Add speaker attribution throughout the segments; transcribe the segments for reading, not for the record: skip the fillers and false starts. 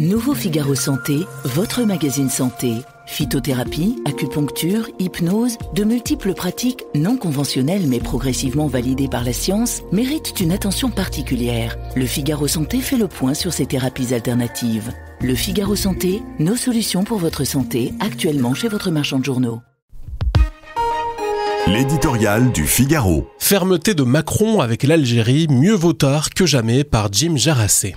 Speaker 1: Nouveau Figaro Santé, votre magazine santé. Phytothérapie, acupuncture, hypnose, de multiples pratiques non conventionnelles mais progressivement validées par la science méritent une attention particulière. Le Figaro Santé fait le point sur ces thérapies alternatives. Le Figaro Santé, nos solutions pour votre santé, actuellement chez votre marchand de journaux.
Speaker 2: L'éditorial du Figaro.
Speaker 3: Fermeté de Macron avec l'Algérie, mieux vaut tard que jamais par Jim Jarassé.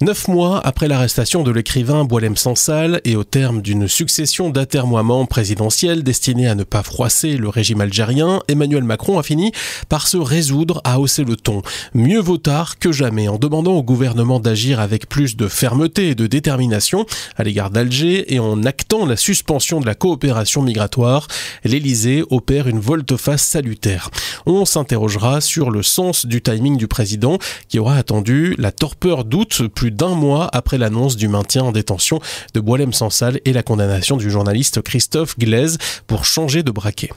Speaker 3: 9 mois après l'arrestation de l'écrivain Boualem Sansal et au terme d'une succession d'atermoiements présidentiels destinés à ne pas froisser le régime algérien, Emmanuel Macron a fini par se résoudre à hausser le ton. Mieux vaut tard que jamais, en demandant au gouvernement d'agir avec plus de fermeté et de détermination à l'égard d'Alger et en actant la suspension de la coopération migratoire. L'Élysée opère une volte-face salutaire. On s'interrogera sur le sens du timing du président qui aura attendu la torpeur d'août plus d'un mois après l'annonce du maintien en détention de Boualem Sansal et la condamnation du journaliste Christophe Glaise pour changer de braquet.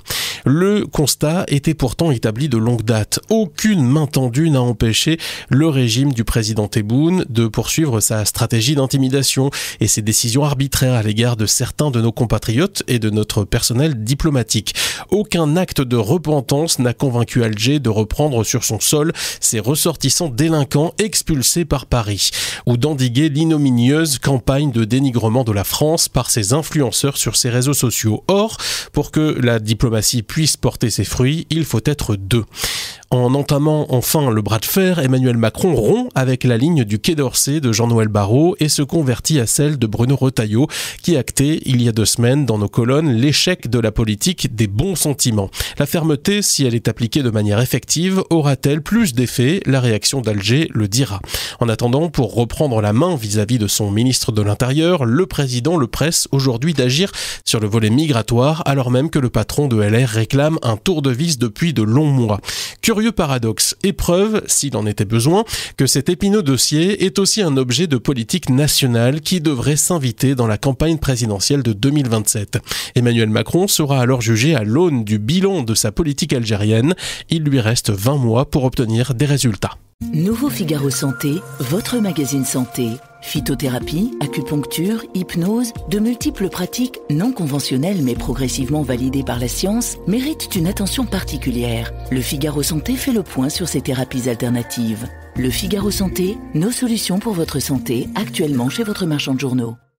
Speaker 3: Le constat était pourtant établi de longue date. Aucune main tendue n'a empêché le régime du président Tebboune de poursuivre sa stratégie d'intimidation et ses décisions arbitraires à l'égard de certains de nos compatriotes et de notre personnel diplomatique. Aucun acte de repentance n'a convaincu Alger de reprendre sur son sol ses ressortissants délinquants expulsés par Paris, ou d'endiguer l'ignominieuse campagne de dénigrement de la France par ses influenceurs sur ses réseaux sociaux. Or, pour que la diplomatie puisse porter ses fruits, il faut être deux. En entamant enfin le bras de fer, Emmanuel Macron rompt avec la ligne du Quai d'Orsay de Jean-Noël Barrot et se convertit à celle de Bruno Retailleau, qui actait il y a 2 semaines dans nos colonnes l'échec de la politique des bons sentiments. La fermeté, si elle est appliquée de manière effective, aura-t-elle plus d'effet? La réaction d'Alger le dira. En attendant, pour reprendre la main vis-à-vis de son ministre de l'Intérieur, le président le presse aujourd'hui d'agir sur le volet migratoire, alors même que le patron de LR réclame un tour de vis depuis de longs mois. Curieux paradoxe, épreuve, s'il en était besoin, que cet épineux dossier est aussi un objet de politique nationale qui devrait s'inviter dans la campagne présidentielle de 2027. Emmanuel Macron sera alors jugé à l'aune du bilan de sa politique algérienne. Il lui reste 20 mois pour obtenir des résultats.
Speaker 1: Nouveau Figaro Santé, votre magazine santé. Phytothérapie, acupuncture, hypnose, de multiples pratiques non conventionnelles mais progressivement validées par la science méritent une attention particulière. Le Figaro Santé fait le point sur ces thérapies alternatives. Le Figaro Santé, nos solutions pour votre santé, actuellement chez votre marchand de journaux.